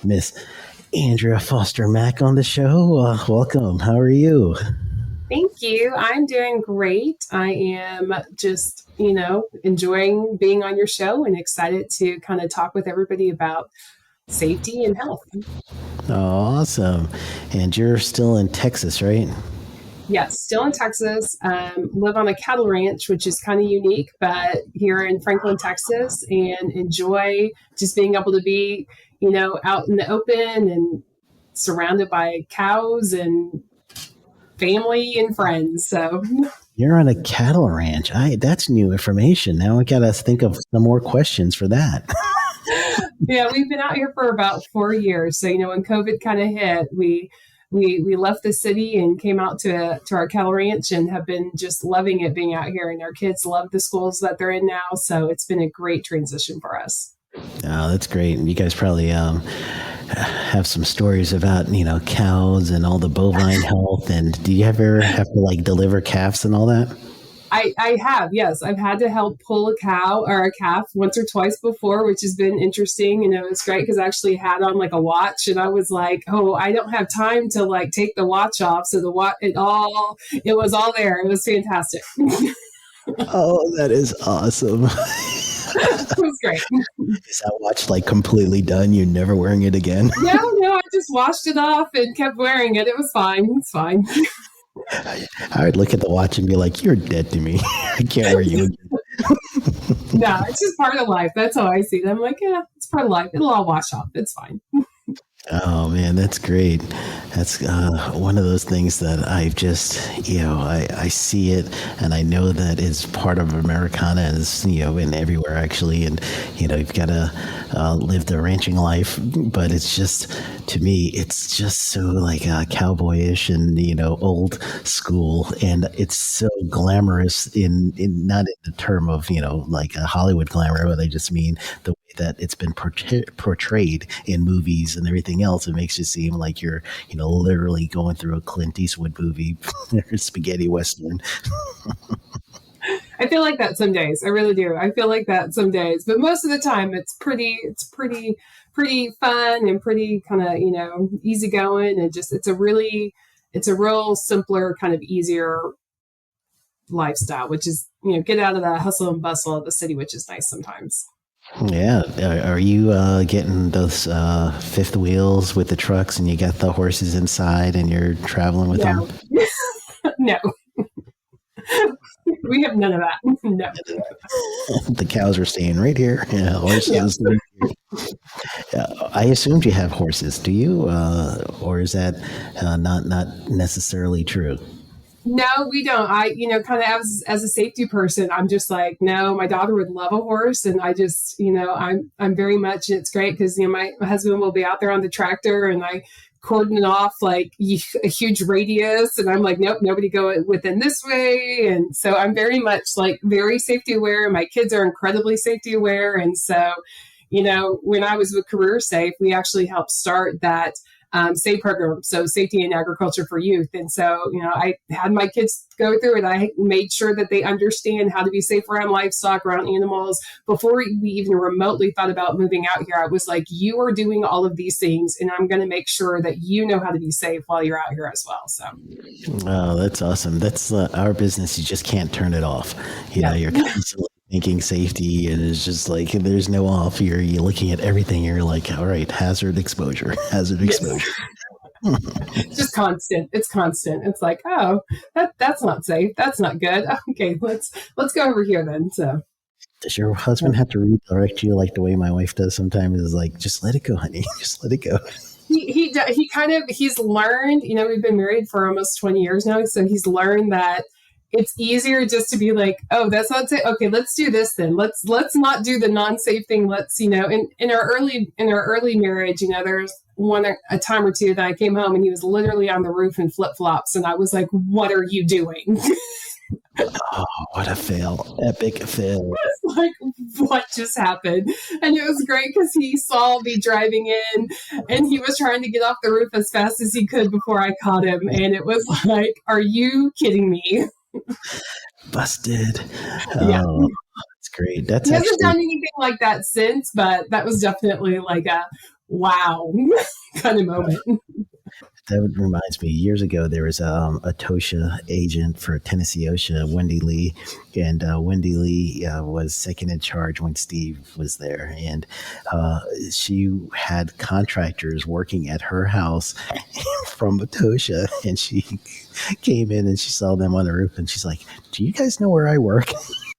Miss Andrea Foster Mack on the show. Welcome. How are you? Thank you. I'm doing great. I am just, enjoying being on your show and excited to kind of talk with everybody about safety and health. Awesome. And you're still in Texas, right? Yes, still in Texas. Live on a cattle ranch, which is kind of unique, but here in Franklin, Texas, and enjoy just being able to be, out in the open and surrounded by cows and family and friends. So You're on a cattle ranch. That's new information. Now I got to think of some more questions for that. Yeah, we've been out here for about 4 years. So, when COVID kind of hit, we left the city and came out to our cattle ranch and have been just loving it being out here. And our kids love the schools that they're in now. So it's been a great transition for us. Oh, that's great. And you guys probably have some stories about, cows and all the bovine health. And do you ever have to deliver calves and all that? I have, yes. I've had to help pull a cow or a calf once or twice before, which has been interesting. And it was great because I actually had on a watch and I was like, oh, I don't have time to take the watch off. So it was all there. It was fantastic. Oh, that is awesome. It was great. Is that watch completely done? You're never wearing it again? No, I just washed it off and kept wearing it. It was fine. It's fine. I would look at the watch and be like, you're dead to me. I can't wear you again. No, it's just part of life. That's how I see it. I'm like, yeah, it's part of life. It'll all wash off. It's fine. Oh man, that's great. That's one of those things that I've just, I see it and I know that it's part of Americana, as and everywhere actually. And, you've got to live the ranching life, but it's just, to me, it's just so cowboyish and, old school. And it's so glamorous in not in the term of, a Hollywood glamour, but I just mean the way that it's been portrayed in movies and everything else. It makes you seem like you're, literally going through a Clint Eastwood movie or spaghetti Western. I feel like that some days. I really do. I feel like that some days, but most of the time it's pretty fun and pretty kind of, easygoing, and just, it's a real simpler kind of easier lifestyle, which is, get out of the hustle and bustle of the city, which is nice sometimes. Yeah. Are you getting those fifth wheels with the trucks and you got the horses inside and you're traveling with them? No. We have none of that. No. The cows are staying right here. Yeah, horses. Yeah. I assumed you have horses. Do you? Or is that not necessarily true? No, we don't. I, kind of as a safety person, I'm just like, no, my daughter would love a horse. And I just, I'm very much, and it's great because, my husband will be out there on the tractor and I cordon it off a huge radius. And I'm like, nope, nobody go within this way. And so I'm very much very safety aware. My kids are incredibly safety aware. And so, when I was with Career Safe, we actually helped start that SAFE program, so Safety in Agriculture for Youth. And so, I had my kids go through it. I made sure that they understand how to be safe around livestock, around animals. Before we even remotely thought about moving out here, I was like, you are doing all of these things, and I'm going to make sure that you know how to be safe while you're out here as well. So, oh, that's awesome. That's our business. You just can't turn it off. You're constantly thinking safety, and it's just there's no off. You're looking at everything. You're like, all right, hazard exposure. Just constant. It's constant. It's like, oh, that's not safe. That's not good. Okay, let's go over here then. So, does your husband have to redirect you the way my wife does sometimes? Is just let it go, honey. Just let it go. He's learned. We've been married for almost 20 years now, so he's learned that it's easier just to be like, oh, that's not safe. Okay, let's do this then. Let's not do the non-safe thing. Let's, in our early marriage, there's a time or two that I came home and he was literally on the roof in flip-flops. And I was like, what are you doing? Oh, what a fail. Epic fail. It's like, what just happened? And it was great because he saw me driving in and he was trying to get off the roof as fast as he could before I caught him. And it was like, are you kidding me? Busted. Yeah. Oh, that's great. He hasn't done anything like that since, but that was definitely wow, kind of moment. That reminds me, years ago, there was a TOSHA agent for Tennessee OSHA, Wendy Lee. And Wendy Lee was second in charge when Steve was there. And she had contractors working at her house from TOSHA. And she came in and she saw them on the roof. And she's like, "Do you guys know where I work?"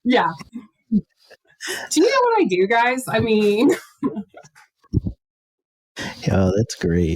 Yeah. Do you know what I do, guys? I mean, Yeah, that's great.